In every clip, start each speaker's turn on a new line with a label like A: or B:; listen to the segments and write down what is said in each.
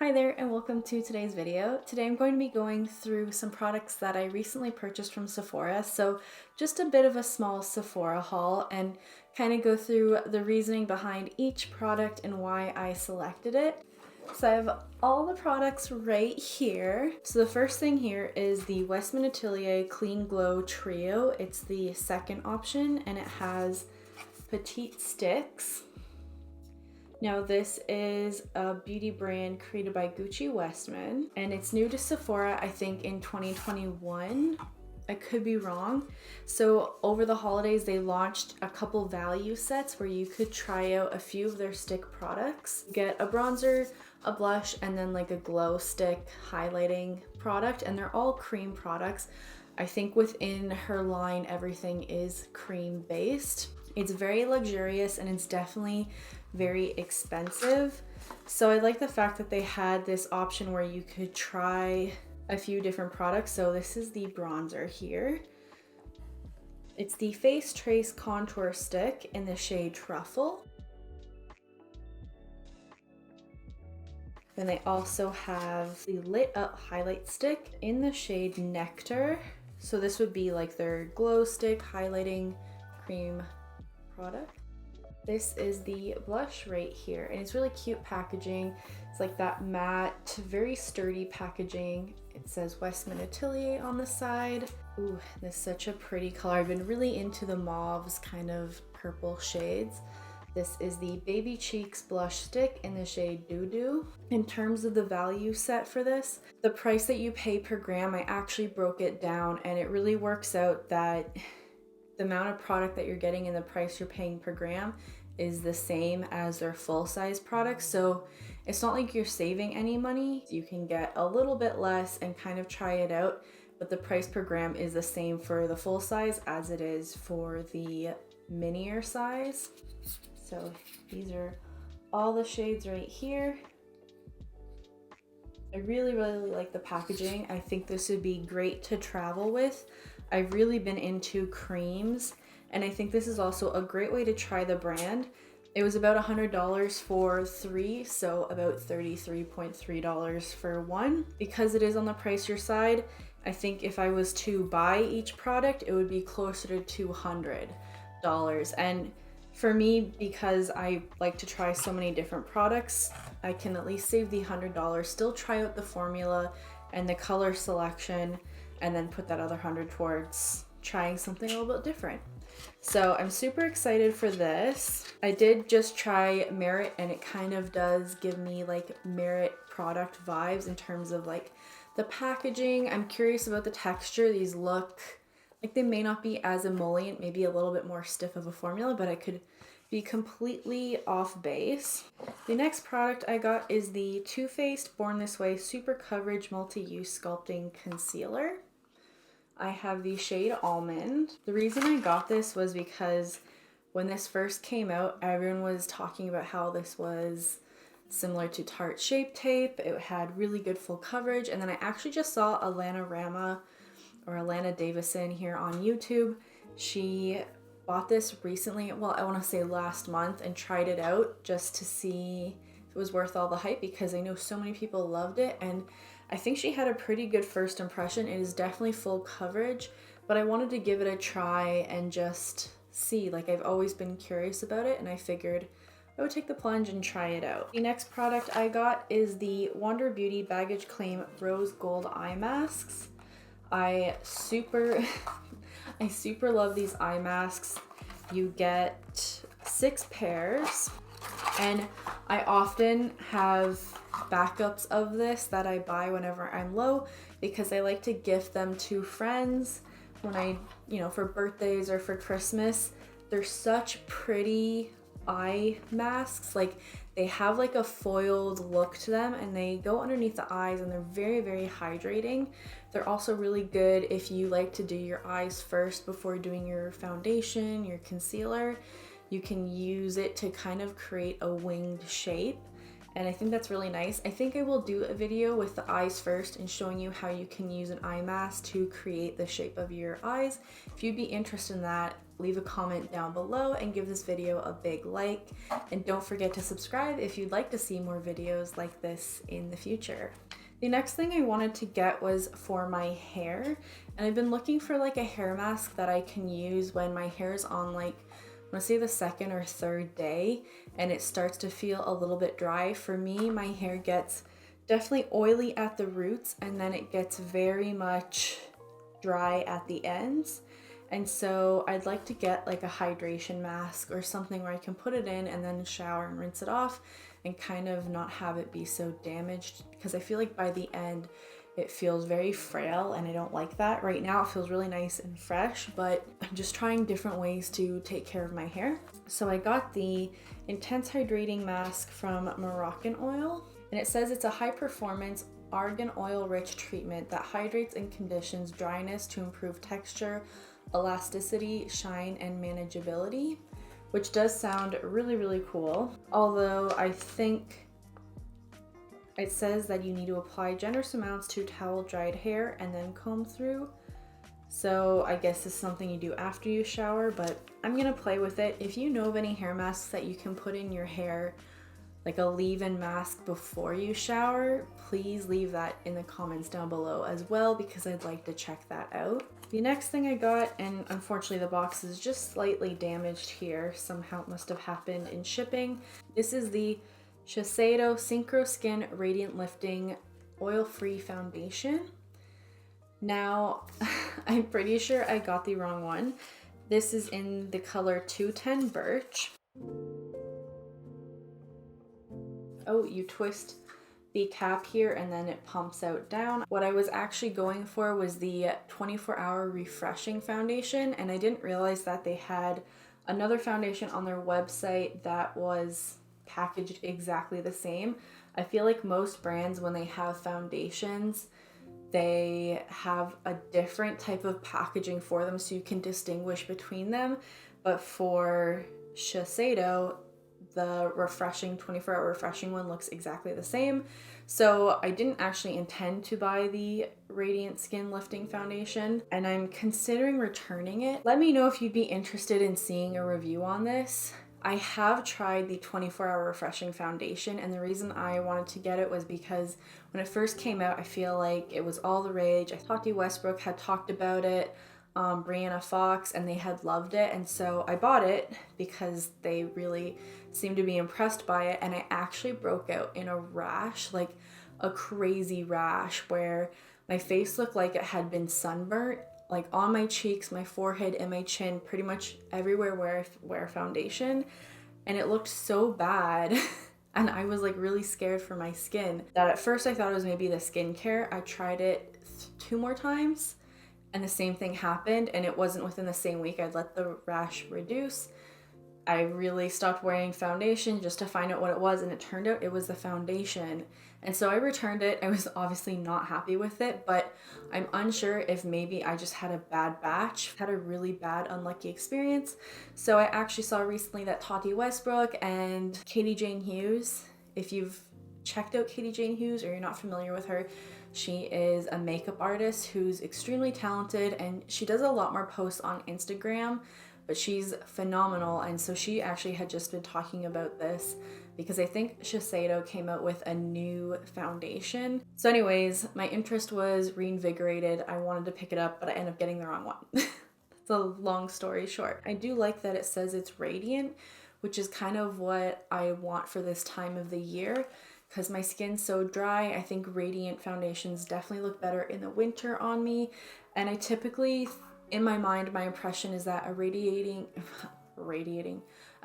A: Hi there and welcome to today's video. Today I'm going to be going through some products that I recently purchased from Sephora. So just a bit of a small Sephora haul and kind of go through the reasoning behind each product and why I selected it. So I have all the products right here. So the first thing here is the Westman Atelier Clean Glow Trio. It's the second option and it has Petite sticks. Now this is a beauty brand created by Westman and it's new to Sephora, I think in 2021. I could be wrong. So over the holidays, they launched a couple value sets where you could try out a few of their stick products. Get a bronzer, a blush, and then like a glow stick highlighting product, and they're all cream products. I think within her line, everything is cream based. It's very luxurious and it's definitely very expensive. So I like the fact that they had this option where you could try a few different products. So this is the bronzer here. It's the Face Trace Contour Stick in the shade Truffle. Then they also have the Lit Up Highlight Stick in the shade Nectar. So this would be like their glow stick highlighting cream product. This is the blush right here and it's really cute packaging. It's like that matte, very sturdy packaging. It says Westman Atelier on the side. Ooh, this is such a pretty color. I've been really into the mauves kind of purple shades. This is the Baby Cheeks blush stick in the shade Doo Doo. In terms of the value set for this, the price that you pay per gram, I actually broke it down and it really works out that the amount of product that you're getting and the price you're paying per gram is the same as their full-size products. So it's not like you're saving any money. You can get a little bit less and kind of try it out, but the price per gram is the same for the full size as it is for the minier size. So these are all the shades right here. I really like the packaging. I think this would be great to travel with. I've really been into creams and I think this is also a great way to try the brand. It was about $100 for three, so about $33.3 for one. Because it is on the pricier side, I think if I was to buy each product, it would be closer to $200. And for me, because I like to try so many different products, I can at least save the $100, still try out the formula and the color selection, and then put that other $100 towards trying something a little bit different. So I'm super excited for this. I did just try Merit and it kind of does give me like Merit product vibes in terms of like the packaging. I'm curious about the texture. These look like they may not be as emollient, maybe a little bit more stiff of a formula, but I could be completely off base. The next product I got is the Too Faced Born This Way Super Coverage Multi-Use Sculpting Concealer. I have the shade Almond. The reason I got this was because when this first came out, everyone was talking about how this was similar to Tarte Shape Tape. It had really good full coverage. And then I actually just saw Alana Rama or Alana Davison here on YouTube. She bought this recently, well, I want to say last month, and tried it out just to see if it was worth all the hype because I know so many people loved it. And I think she had a pretty good first impression. It is definitely full coverage, but I wanted to give it a try and just see. Like, I've always been curious about it and I figured I would take the plunge and try it out. The next product I got is the Wander Beauty Baggage Claim Rose Gold Eye Masks. I super love these eye masks. You get 6 pairs and I often have backups of this that I buy whenever I'm low because I like to gift them to friends when I, for birthdays or for Christmas. They're such pretty eye masks. Like, they have like a foiled look to them and they go underneath the eyes and they're very hydrating. They're also really good if you like to do your eyes first before doing your foundation, your concealer. You can use it to kind of create a winged shape. And I think that's really nice. I think I will do a video with the eyes first and showing you how you can use an eye mask to create the shape of your eyes. If you'd be interested in that, leave a comment down below and give this video a big like. And don't forget to subscribe if you'd like to see more videos like this in the future. The next thing I wanted to get was for my hair, and I've been looking for like a hair mask that I can use when my hair is on, like, let's say the second or third day and it starts to feel a little bit dry. For me, my hair gets definitely oily at the roots and then it gets very much dry at the ends. And so I'd like to get like a hydration mask or something where I can put it in and then shower and rinse it off and kind of not have it be so damaged, because I feel like by the end it feels very frail and I don't like that. Right now it feels really nice and fresh, but I'm just trying different ways to take care of my hair. So I got the Intense Hydrating Mask from Moroccanoil, and it says it's a high performance argan oil rich treatment that hydrates and conditions dryness to improve texture, elasticity, shine, and manageability, which does sound really, really cool. Although I think it says that you need to apply generous amounts to towel dried hair and then comb through. So I guess this is something you do after you shower, but I'm gonna play with it. If you know of any hair masks that you can put in your hair, like a leave-in mask before you shower, please leave that in the comments down below as well, because I'd like to check that out. The next thing I got, and unfortunately the box is just slightly damaged here, somehow it must have happened in shipping. This is the Shiseido Synchro Skin Radiant Lifting Oil-Free Foundation. Now, I'm pretty sure I got the wrong one. This is in the color 210 Birch. Oh, you twist the cap here and then it pumps out down. What I was actually going for was the 24-hour refreshing foundation, and I didn't realize that they had another foundation on their website that was packaged exactly the same. I feel like most brands, when they have foundations, they have a different type of packaging for them so you can distinguish between them. But for Shiseido, the refreshing 24-hour refreshing one looks exactly the same. So I didn't actually intend to buy the Radiant Skin Lifting Foundation, and I'm considering returning it. Let me know if you'd be interested in seeing a review on this. I have tried the 24-hour refreshing foundation, and the reason I wanted to get it was because when it first came out, I feel like it was all the rage. I thought Westbrook had talked about it, Brianna Fox, and they had loved it, and so I bought it because they really seemed to be impressed by it. And I actually broke out in a rash, like a crazy rash, where my face looked like it had been sunburnt, like on my cheeks, my forehead, and my chin, pretty much everywhere where I wear foundation. And it looked so bad and I was like really scared for my skin that at first I thought it was maybe the skincare. I tried it 2 more times and the same thing happened, and it wasn't within the same week I'd let the rash reduce. I really stopped wearing foundation just to find out what it was, and it turned out it was the foundation. And so I returned it. I was obviously not happy with it, but I'm unsure if maybe I just had a bad batch, had a really bad unlucky experience. So I actually saw recently that Tati Westbrook and Katie Jane Hughes, if you've checked out Katie Jane Hughes or you're not familiar with her, she is a makeup artist who's extremely talented, and she does a lot more posts on Instagram, but she's phenomenal. And so she actually had just been talking about this because I think Shiseido came out with a new foundation. So anyways, my interest was reinvigorated. I wanted to pick it up, but I ended up getting the wrong one. It's a long story short. I do like that it says it's radiant, which is kind of what I want for this time of the year, because my skin's so dry. I think radiant foundations definitely look better in the winter on me. And I typically, in my mind, my impression is that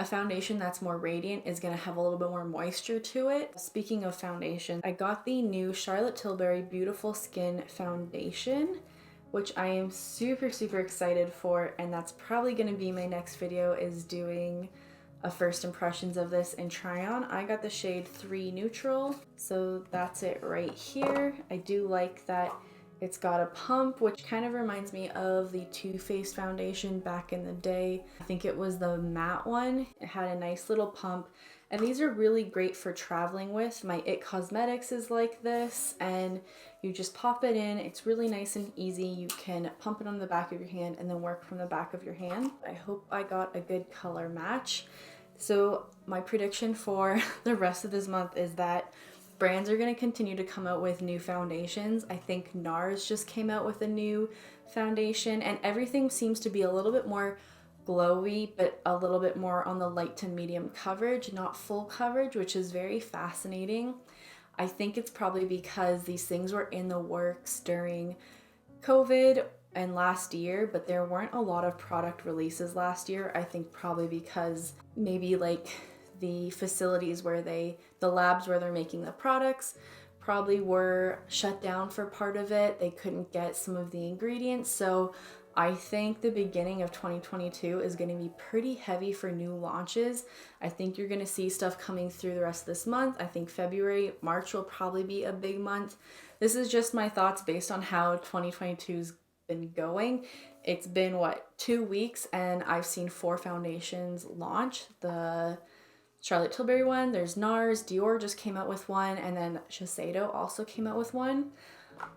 A: a foundation that's more radiant is going to have a little bit more moisture to it. Speaking of foundation, I got the new Charlotte Tilbury Beautiful Skin Foundation, which I am super, super excited for. And that's probably going to be my next video, is doing a first impressions of this and try on. I got the shade 3 Neutral, so that's it right here. I do like that It's got a pump, which kind of reminds me of the Too Faced foundation back in the day. I think it was the matte one. It had a nice little pump. And these are really great for traveling with. My It Cosmetics is like this, and you just pop it in. It's really nice and easy. You can pump it on the back of your hand and then work from the back of your hand. I hope I got a good color match. So my prediction for the rest of this month is that brands are going to continue to come out with new foundations. I think NARS just came out with a new foundation, and everything seems to be a little bit more glowy, but a little bit more on the light to medium coverage, not full coverage, which is very fascinating. I think it's probably because these things were in the works during COVID and last year, but there weren't a lot of product releases last year. I think probably because maybe like the facilities where the labs where they're making the products probably were shut down for part of it. They couldn't get some of the ingredients. So I think the beginning of 2022 is going to be pretty heavy for new launches. I think you're going to see stuff coming through the rest of this month. I think February, March will probably be a big month. This is just my thoughts based on how 2022's been going. It's been 2 weeks and I've seen 4 foundations launch. The Charlotte Tilbury one, there's NARS, Dior just came out with one, and then Shiseido also came out with one.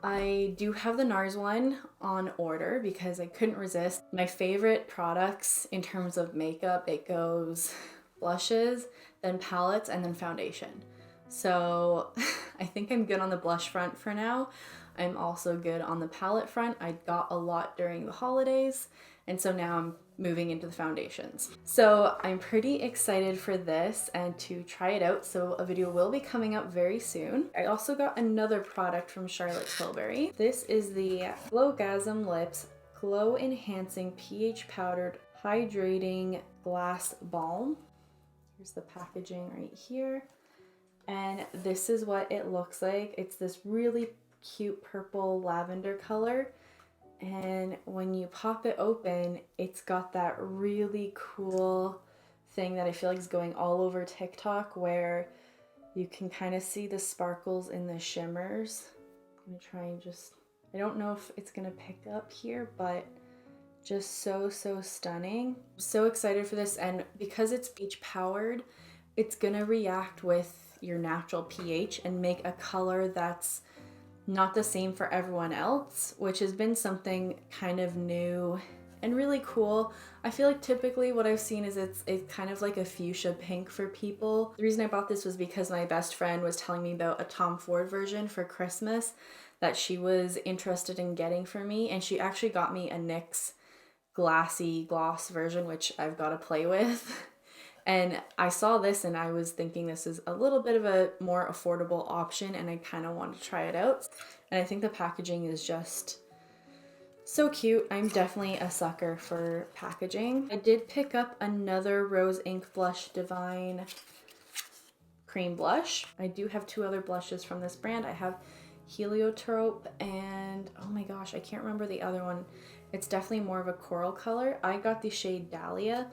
A: I do have the NARS one on order because I couldn't resist. My favorite products in terms of makeup, it goes blushes, then palettes, and then foundation. So I think I'm good on the blush front for now. I'm also good on the palette front. I got a lot during the holidays, and so now I'm moving into the foundations. So I'm pretty excited for this and to try it out. So a video will be coming up very soon. I also got another product from Charlotte Tilbury. This is the Glowgasm Lips Glow Enhancing pH Powdered Hydrating Glass Balm. Here's the packaging right here. And this is what it looks like. It's this really cute purple lavender color. And when you pop it open, it's got that really cool thing that I feel like is going all over TikTok where you can kind of see the sparkles in the shimmers. I'm gonna try and I don't know if it's gonna pick up here, but just so stunning. I'm so excited for this, and because it's beach powered, it's gonna react with your natural pH and make a color that's not the same for everyone else, which has been something kind of new and really cool. I feel like typically what I've seen is it's kind of like a fuchsia pink for people. The reason I bought this was because my best friend was telling me about a Tom Ford version for Christmas that she was interested in getting for me, and she actually got me a NYX glassy gloss version, which I've got to play with. And I saw this and I was thinking this is a little bit of a more affordable option, and I kind of want to try it out. And I think the packaging is just so cute. I'm definitely a sucker for packaging. I did pick up another Rose Inc Blush Divine cream blush. I do have 2 other blushes from this brand. I have Heliotrope and oh my gosh, I can't remember the other one. It's definitely more of a coral color. I got the shade Dahlia.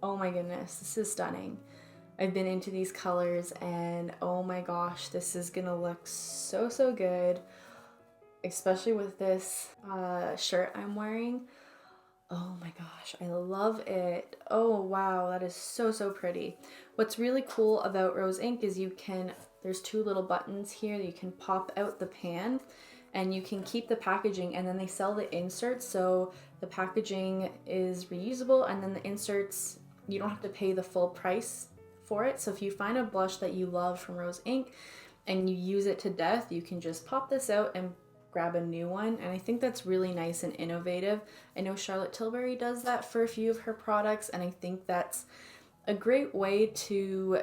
A: Oh my goodness, this is stunning. I've been into these colors and oh my gosh, this is gonna look so good, especially with this shirt I'm wearing. Oh my gosh, I love it. Oh wow, that is so pretty. What's really cool about Rose Inc is there's 2 little buttons here that you can pop out the pan, and you can keep the packaging, and then they sell the inserts, so the packaging is reusable, and then the inserts, you don't have to pay the full price for it. So if you find a blush that you love from Rose Inc and you use it to death, you can just pop this out and grab a new one. And I think that's really nice and innovative. I know Charlotte Tilbury does that for a few of her products, and I think that's a great way to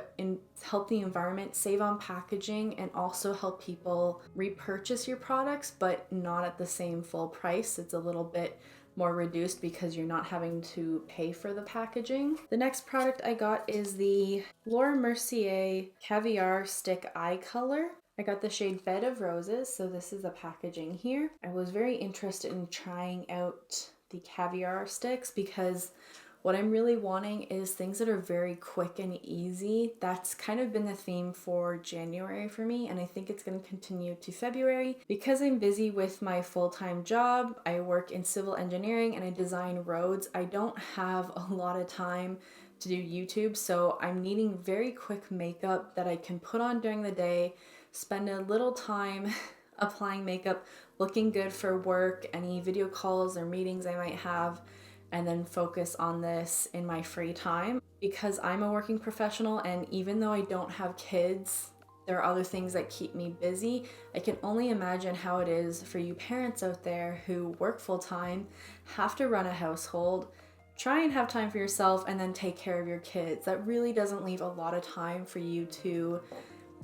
A: help the environment, save on packaging, and also help people repurchase your products, but not at the same full price. It's a little bit more reduced because you're not having to pay for the packaging. The next product I got is the Laura Mercier Caviar Stick Eye Color. I got the shade Bed of Roses, so this is the packaging here. I was very interested in trying out the caviar sticks because What I'm really wanting is things that are very quick and easy. That's kind of been the theme for January for me, and I think it's going to continue to February. Because I'm busy with my full-time job, I work in civil engineering and I design roads, I don't have a lot of time to do YouTube, so I'm needing very quick makeup that I can put on during the day, spend a little time applying makeup, looking good for work, any video calls or meetings I might have, and then focus on this in my free time. Because I'm a working professional, and even though I don't have kids, there are other things that keep me busy. I can only imagine how it is for you parents out there who work full-time, have to run a household, try and have time for yourself, and then take care of your kids. That really doesn't leave a lot of time for you to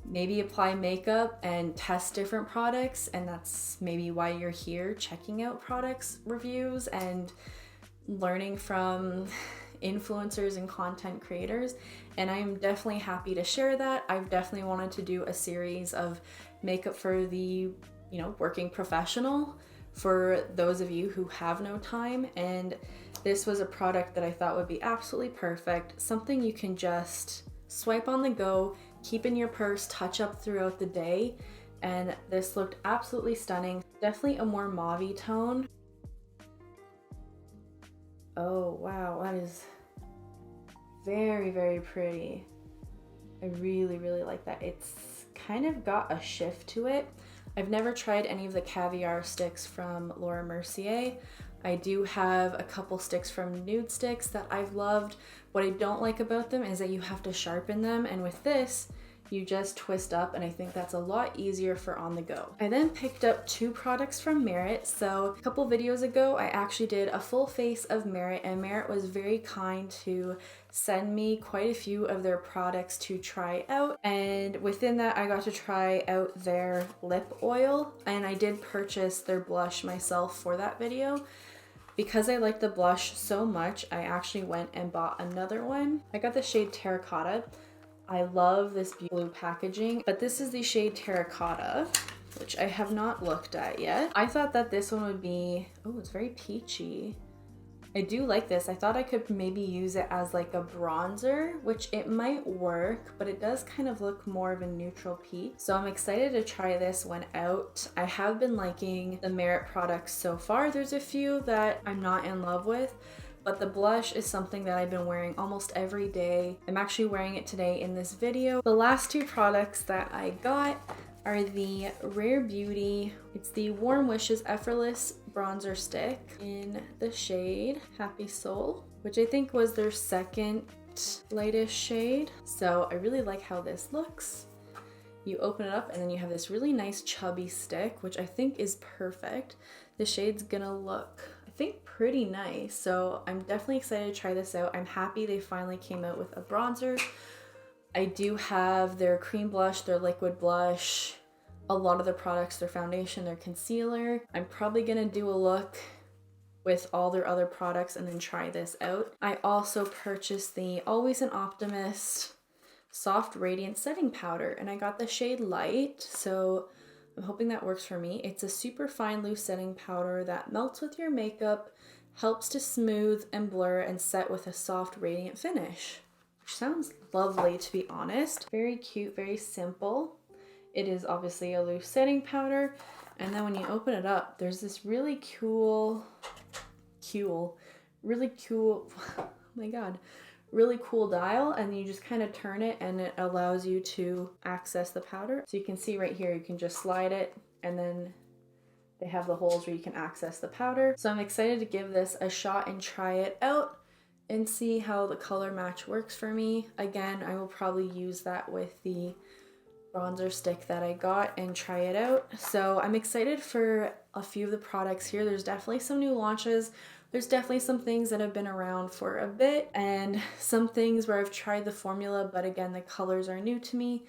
A: maybe apply makeup and test different products, and that's maybe why you're here checking out products reviews and learning from influencers and content creators. And I'm definitely happy to share that. I've definitely wanted to do a series of makeup for the, working professional, for those of you who have no time. And this was a product that I thought would be absolutely perfect. Something you can just swipe on the go, keep in your purse, touch up throughout the day. And this looked absolutely stunning. Definitely a more mauve-y tone. Oh wow, that is very, very pretty. I really, really like that. It's kind of got a shift to it. I've never tried any of the caviar sticks from Laura Mercier. I do have a couple sticks from Nude Sticks that I've loved. What I don't like about them is that you have to sharpen them, and with this, you just twist up, and I think that's a lot easier for on the go. I then picked up 2 products from Merit. So a couple videos ago, I actually did a full face of Merit, and Merit was very kind to send me quite a few of their products to try out. And within that, I got to try out their lip oil, and I did purchase their blush myself for that video. Because I like the blush so much, I actually went and bought another one. I got the shade Terracotta. I love this blue packaging, but this is the shade Terracotta, which I have not looked at yet. I thought that this one would be, oh, it's very peachy. I do like this. I thought I could maybe use it as like a bronzer, which it might work, but it does kind of look more of a neutral peach. So I'm excited to try this one out. I have been liking the Merit products so far. There's a few that I'm not in love with, but the blush is something that I've been wearing almost every day. I'm actually wearing it today in this video. The last 2 products that I got are the Rare Beauty. It's the Warm Wishes Effortless Bronzer Stick in the shade Happy Soul, which I think was their second lightest shade. So I really like how this looks. You open it up and then you have this really nice chubby stick, which I think is perfect. The shade's gonna look, I think, pretty nice. So I'm definitely excited to try this out. I'm happy they finally came out with a bronzer. I do have their cream blush, their liquid blush, a lot of the products, their foundation, their concealer. I'm probably gonna do a look with all their other products and then try this out. I also purchased the Always an Optimist Soft Radiant Setting Powder, and I got the shade Light, so I'm hoping that works for me. It's a super fine loose setting powder that melts with your makeup, helps to smooth and blur and set with a soft radiant finish. Which sounds lovely, to be honest. Very cute, very simple. It is obviously a loose setting powder, and then when you open it up, there's this really cool, oh my god, really cool dial, and you just kind of turn it and it allows you to access the powder. So you can see right here, you can just slide it, and then they have the holes where you can access the powder. So I'm excited to give this a shot and try it out and see how the color match works for me. Again, I will probably use that with the bronzer stick that I got and try it out. So I'm excited for a few of the products here. There's definitely some new launches. There's definitely some things that have been around for a bit, and some things where I've tried the formula, but again, the colors are new to me.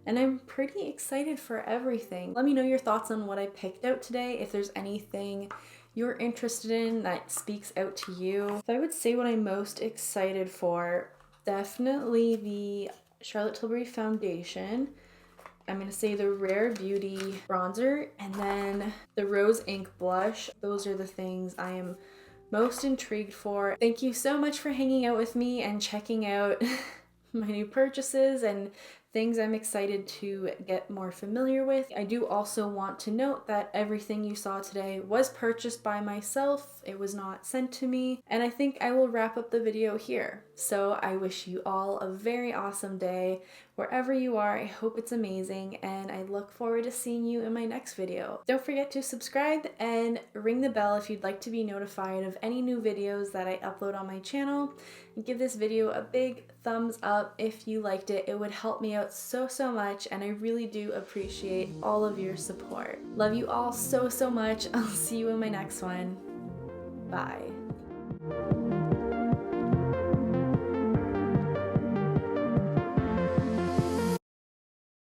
A: And I'm pretty excited for everything. Let me know your thoughts on what I picked out today. If there's anything you're interested in that speaks out to you. So I would say what I'm most excited for, definitely the Charlotte Tilbury foundation. I'm gonna say the Rare Beauty bronzer, and then the Rose Ink blush. Those are the things I am most intrigued for. Thank you so much for hanging out with me and checking out my new purchases and things I'm excited to get more familiar with. I do also want to note that everything you saw today was purchased by myself. It was not sent to me. And I think I will wrap up the video here. So I wish you all a very awesome day. Wherever you are, I hope it's amazing, and I look forward to seeing you in my next video. Don't forget to subscribe and ring the bell if you'd like to be notified of any new videos that I upload on my channel. And give this video a big thumbs up if you liked it. It would help me out so much, and I really do appreciate all of your support. Love you all so much. I'll see you in my next one. Bye.